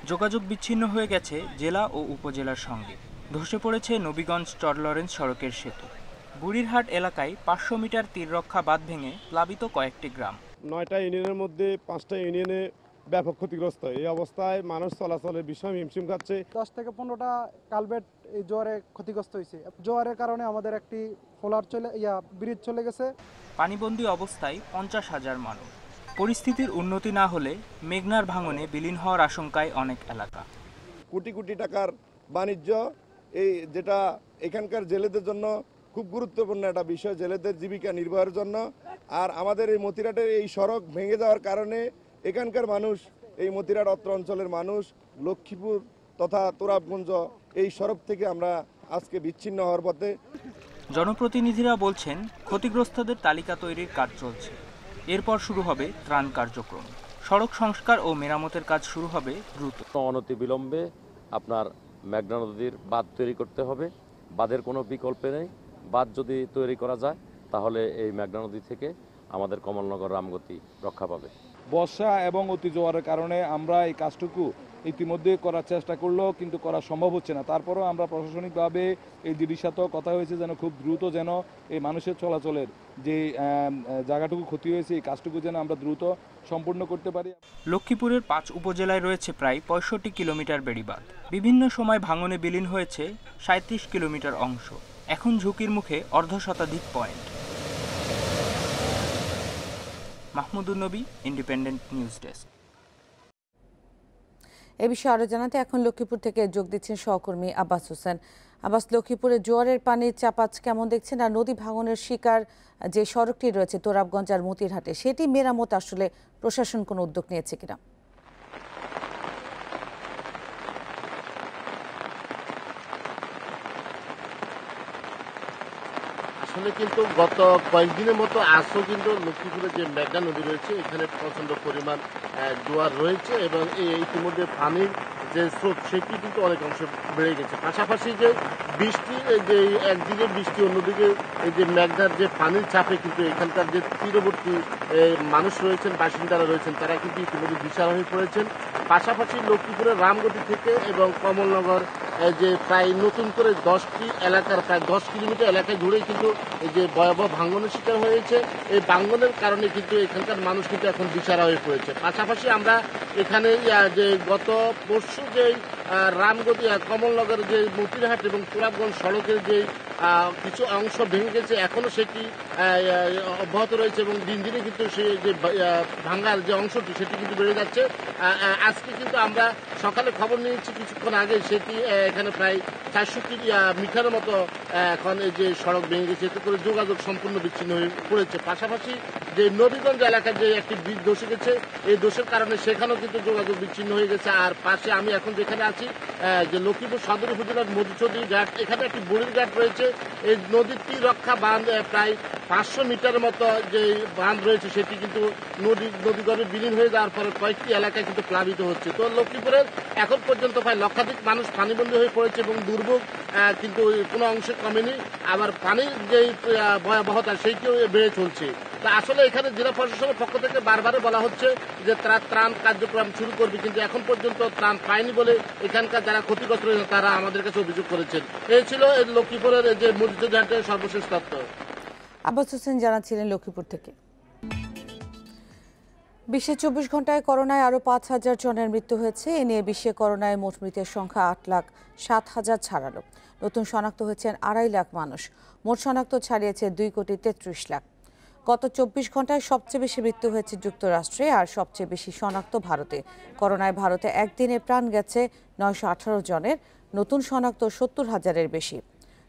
যোগাযোগ বিচ্ছিন্ন হয়ে গেছে জেলা ও উপজেলার সঙ্গে। ধসে পড়েছে নবীগঞ্জ টরলরেন্স সড়কের সেতু। বুড়িরহাট এলাকায় 500 মিটার তীররক্ষা বাঁধ ভেঙে প্লাবিত কয়েকটি গ্রাম। 9টা ইউনিয়নের মধ্যে 5টা ইউনিয়নে ব্যাপক ক্ষতিগ্রস্ত। এই অবস্থায় মানুষ চলাচলের বিষয় হিমশিম খাচ্ছে। 10 থেকে 15টা কালভেট এই জোয়ারে ক্ষতিগ্রস্ত হয়েছে। জোয়ারের কারণে আমাদের একটি ব্রিজ চলে গেছে। পানিবন্দী অবস্থায় 50,000 মানুষ। পরিস্থিতির উন্নতি না হলে মেঘনার ভাঙনে বিলীন হওয়ার আশঙ্কায় অনেক এলাকা। কোটি কোটি টাকার বাণিজ্য, যেটা এখানকার জেলেদের জন্য খুব গুরুত্বপূর্ণ একটা বিষয়, জেলেদের জীবিকা নির্বাহের জন্য। আর আমাদের এই মতিরাটের এই সড়ক ভেঙে যাওয়ার কারণে এখানকার মানুষ, এই মতিরাট অত্র অঞ্চলের মানুষ লক্ষ্মীপুর তথা তোরাবগঞ্জ এই সড়ক থেকে আমরা আজকে বিচ্ছিন্ন হওয়ার পথে। জনপ্রতিনিধিরা বলছেন ক্ষতিগ্রস্তদের তালিকা তৈরির কাজ চলছে। এরপর শুরু হবে ত্রাণ কার্যক্রম। সড়ক সংস্কার ও মেরামতের কাজ শুরু হবে দ্রুত। অনতিবিলম্বে আপনার মেঘনা নদীর বাঁধ তৈরি করতে হবে। বাঁধের কোনো বিকল্প নেই। বাঁধ যদি তৈরি করা যায় তাহলে এই মেঘনা নদী থেকে আমাদের কমলনগর রামগতি রক্ষা পাবে। বর্ষা এবং অতি জোয়ারের কারণে আমরা এই কাজটুকু ইতিমধ্যে করার চেষ্টা করলেও কিন্তু করা সম্ভব হচ্ছে না। তারপরেও আমরা প্রশাসনিকভাবে এই ডিডির সাথেও কথা হয়েছে যেন খুব দ্রুত যেন এই মানুষের চলাচলের যে জায়গাটুকু ক্ষতি হয়েছে এই কাজটুকু যেন আমরা দ্রুত সম্পূর্ণ করতে পারি। লক্ষ্মীপুরের 5 উপজেলায় রয়েছে প্রায় 65 কিলোমিটার বেড়িবাঁধ। বিভিন্ন সময় ভাঙনে বিলীন হয়েছে 37 কিলোমিটার অংশ। এখন ঝুঁকির মুখে অর্ধশতাধিক পয়েন্ট। মাহমুদুন নবী, ইন্ডিপেন্ডেন্ট নিউজ ডেস্ক। এ বিষয়ে আরো জানাতে এখন লক্ষ্মীপুর থেকে যোগ দিচ্ছেন সহকর্মী আব্বাস হোসেন। আব্বাস, লক্ষ্মীপুরে জোয়ারের পানির চাপাচ কেমন দেখছেন, আর নদী ভাঙনের শিকার যে সড়কটি রয়েছে তোরাবগঞ্জ আর মতিরহাটে, সেটি মেরামত আসলে প্রশাসন কোনো উদ্যোগ নিয়েছে কিনা? আসলে কিন্তু গত কয়েকদিনের মতো আজও কিন্তু লক্ষ্মীপুরে যে মেঘনা নদী রয়েছে এখানে প্রচন্ড পরিমাণ জোয়ার রয়েছে, এবং ইতিমধ্যে পানির যে স্রোত সেটি কিন্তু অনেক অংশে বেড়ে গেছে। পাশাপাশি যে বৃষ্টি, যে একদিকে বৃষ্টি অন্যদিকে এই যে মেঘনার যে পানির চাপে কিন্তু এখানকার যে তীরবর্তী মানুষ রয়েছেন, বাসিন্দারা রয়েছেন, তারা কিন্তু ইতিমধ্যে দিশাহারা হয়ে পড়েছেন। পাশাপাশি লক্ষ্মীপুরের রামগতি থেকে এবং কমলনগর যে প্রায় নতুন করে 10টি এলাকার প্রায় 10 কিলোমিটার এলাকায় জুড়েই কিন্তু এই যে ভয়াবহ ভাঙনের শিকার হয়েছে। এই ভাঙনের কারণে কিন্তু এখানকার মানুষ কিন্তু এখন দিশাহারা হয়ে পড়েছে। পাশাপাশি আমরা এখানে যে গত পরশু যে রামগতি কমলনগরের যে মতিরহাট এবং তোরাবগঞ্জ সড়কের যে কিছু অংশ ভেঙে গেছে, এখনো সেটি অব্যাহত রয়েছে এবং দিন দিনে কিন্তু সে যে ভাঙ্গার যে অংশটি সেটি কিন্তু বেড়ে যাচ্ছে। আজকে কিন্তু আমরা সকালে খবর নিয়েছি কিছুক্ষণ আগে, সেটি এখানে প্রায় 400 মিটারের মতো এখন এই যে সড়ক ভেঙে গেছে, এতে করে যোগাযোগ সম্পূর্ণ বিচ্ছিন্ন হয়ে পড়েছে। পাশাপাশি যে নবীগঞ্জ এলাকায় যে একটি ব্রিজ ধসে গেছে, এই দোষের কারণে সেখানেও কিন্তু যোগাযোগ বিচ্ছিন্ন হয়ে গেছে। আর পাশে আমি এখন যেখানে আছি যে লক্ষ্মীপুর সদর উপজেলার মধুচৌধুরী ঘাট, এখানে একটি বুড়ির ঘাট রয়েছে। এই নদীর তীর রক্ষা বাঁধ প্রায় 500 মিটারের মতো যে বাঁধ রয়েছে সেটি কিন্তু নদীগর্ভে বিলীন হয়ে যাওয়ার ফলে কয়েকটি এলাকায় কিন্তু প্লাবিত হচ্ছে। তো লক্ষ্মীপুরের এখন পর্যন্ত প্রায় লক্ষাধিক মানুষ পানিবন্দী হয়ে পড়েছে এবং দুর্ভোগ কিন্তু কোনো অংশে কমেনি, আবার পানির যে ভয়াবহতা সেইটিও বেড়ে চলছে। তা আসলে এখানে জেলা প্রশাসনের পক্ষ থেকে বারবার বলা হচ্ছে যে তারা ত্রাণ কার্যক্রম শুরু করবে, কিন্তু এখন পর্যন্ত ত্রাণ পায়নি বলে এখানকার যারা ক্ষতিগ্রস্ত রয়েছে তারা আমাদের কাছে অভিযোগ করেছেন। এই ছিল লক্ষ্মীপুরের যে মসজিদ ঘাটের সর্বশেষ তথ্য। আব্বাস হোসেন জানাচ্ছিলেন লক্ষ্মীপুর থেকে। বিশ্বে 24 ঘন্টায় করোনায় আরও 5,000 জনের মৃত্যু হয়েছে। এ নিয়ে বিশ্বে করোনায় মোট মৃতের সংখ্যা 8,07,000 ছাড়ালো। নতুন শনাক্ত হয়েছেন 2.5 লাখ মানুষ। মোট শনাক্ত ছাড়িয়েছে 2,33 লাখ। গত 24 ঘন্টায় সবচেয়ে বেশি মৃত্যু হয়েছে যুক্তরাষ্ট্রে আর সবচেয়ে বেশি শনাক্ত ভারতে। করোনায় ভারতে একদিনে প্রাণ গেছে 918 জনের, নতুন শনাক্ত 70,000-এর বেশি।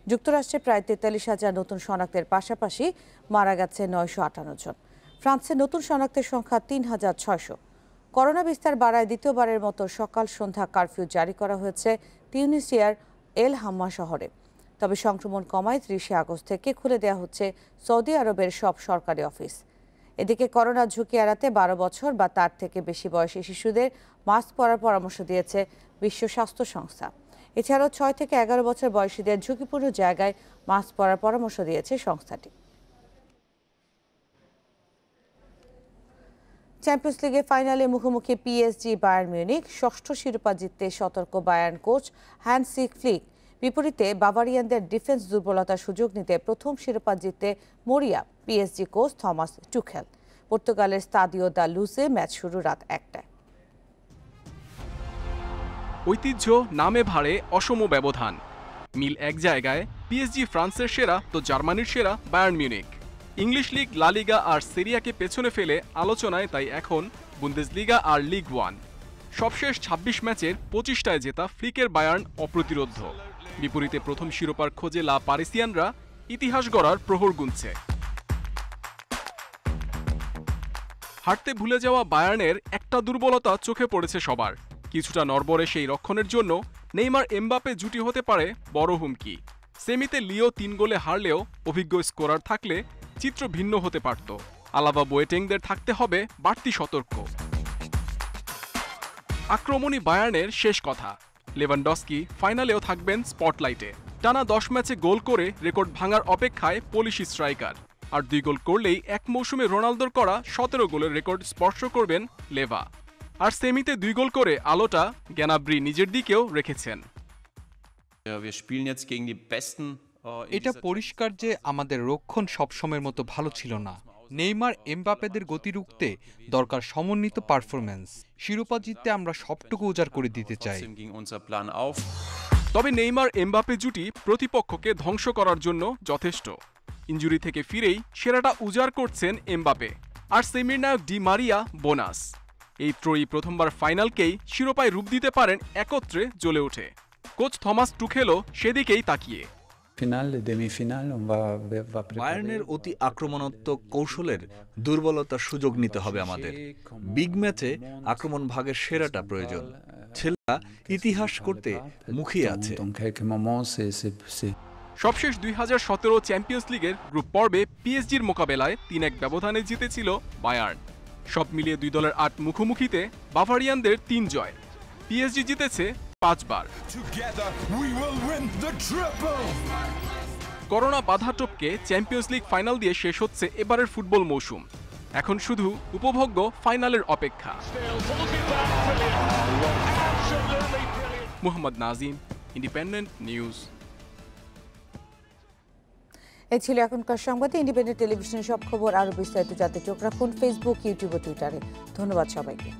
যুক্তরাষ্ট্রে প্রায় 43,000 নতুন শনাক্তের পাশাপাশি মারা গেছে 958 জন। ফ্রান্সে নতুন শনাক্তের সংখ্যা 3,600। করোনা বিস্তার বাড়ায় দ্বিতীয়বারের মতো সকাল সন্ধ্যা কারফিউ জারি করা হয়েছে তিউনিসিয়ার এল হাম্মা শহরে। তবে সংক্রমণ কমায় 30 আগস্ট থেকে খুলে দেওয়া হচ্ছে সৌদি আরবের সব সরকারি অফিস। এদিকে করোনা ঝুঁকি এড়াতে 12 বছর বা তার থেকে বেশি বয়সী শিশুদের মাস্ক পরার পরামর্শ দিয়েছে বিশ্ব স্বাস্থ্য সংস্থা। এছাড়াও 6 থেকে 11 বছর বয়সীদের ঝুঁকিপূর্ণ জায়গায় মাস্ক পরার পরামর্শ দিয়েছে সংস্থাটি। চ্যাম্পিয়ন্স লিগের ফাইনালে মুখোমুখি পিএসজি বায়ার্ন মিউনিখ। ষষ্ঠ শিরোপা জিততে সতর্ক বায়ার্ন কোচ হ্যান্সি ফ্লিক। বিপরীতে বাভারিয়ানদের ডিফেন্স দুর্বলতার সুযোগ নিতে প্রথম শিরোপা জিততে মরিয়া পিএসজি কোচ থমাস টুখেল। পর্তুগালের স্তাদিও দা লুজে ম্যাচ শুরু রাত 1টায়। ঐতিহ্য নামে ভাড়ে অসম ব্যবধান, মিল এক জায়গায়। পিএসজি ফ্রান্সের সেরা তো জার্মানির সেরা বায়ার্ন মিউনিখ। ইংলিশ লিগ, লা লিগা আর সেরিয়াকে পেছনে ফেলে আলোচনায় তাই এখন বুন্দেসলিগা আর লিগ 1। সবশেষ 26 ম্যাচের 25টায় জেতা ফ্লিকের বায়ার্ন অপ্রতিরোধ্য। বিপরীতে প্রথম শিরোপার খোঁজে লা পারিসিয়ানরা ইতিহাস গড়ার প্রহর গুনছে। হাঁটতে ভুলে যাওয়া বায়ার্নের একটা দুর্বলতা চোখে পড়েছে সবার। কিছুটা নড়বড়ে সেই রক্ষণের জন্য নেইমার এমবাপে জুটি হতে পারে বড় হুমকি। সেমিতে লিও 3 গোলে হারলেও অভিজ্ঞ স্কোরার থাকলে চিত্র ভিন্ন হতে পারত। আলাবা বোয়েটেংদের থাকতে হবে বাড়তি সতর্ক। আক্রমণী বায়ার্নের শেষ কথা, লেভানডস্কি ফাইনালেও থাকবেন স্পটলাইটে। টানা 10 ম্যাচে গোল করে রেকর্ড ভাঙার অপেক্ষায় পোলিশ স্ট্রাইকার। আর 2 গোল করলেই এক মৌসুমে রোনালদোর করা 17 গোলের রেকর্ড স্পর্শ করবেন লেভা। আর সেমিতে 2 গোল করে আলোটা গ্যানাব্রি নিজের দিকেও রেখেছেন। এটা পরিষ্কার যে আমাদের রক্ষণ সবসময়ের মতো ভালো ছিল না। নেইমার এমবাপেদের গতি রুখতে দরকার সমন্বিত পারফরম্যান্স। শিরোপা জিততে আমরা সবটুকু উজাড় করে দিতে চাই। তবে নেইমার এমবাপে জুটি প্রতিপক্ষকে ধ্বংস করার জন্য যথেষ্ট। ইনজুরি থেকে ফিরেই সেরাটা উজাড় করছেন এমবাপে আর সেমির নায়ক ডি মারিয়া বোনাস। এই ত্রয়ী প্রথমবার ফাইনালকেই শিরোপায় রূপ দিতে পারেন একত্রে জ্বলে ওঠে। কোচ থমাস টুখেলও সেদিকেই তাকিয়ে। বায়ার্নের অতি আক্রমণাত্মক কৌশলের দুর্বলতার সুযোগ নিতে হবে আমাদের। বিগ ম্যাচে আক্রমণ ভাগের সেরাটা প্রয়োজন। ছেলেরা ইতিহাস করতে মুখিয়ে আছে। সবশেষ 2017 চ্যাম্পিয়ন্স লিগের গ্রুপ পর্বে পিএসজির মোকাবেলায় 3-1 ব্যবধানে জিতেছিল বায়ার্ন। সব মিলিয়ে 2 দলের 8 মুখোমুখিতে বাভারিয়ানদের 3 জয়। পিএসজি জিতেছে 5 বার। করোনা বাধা টপকে চ্যাম্পিয়ন্স লিগ ফাইনাল দিয়ে শেষ হচ্ছে এবারের ফুটবল মৌসুম। এখন শুধু উপভোগ্য ফাইনালের অপেক্ষা। Mohammad Nazim, Independent News. এ ছিল এখনকার সংবাদ। ইন্ডিপেন্ডেন্ট টেলিভিশনের সব খবর আরও বিস্তারিত জানতে চোখ রাখুন ফেসবুক, ইউটিউব ও টুইটারে। ধন্যবাদ সবাইকে।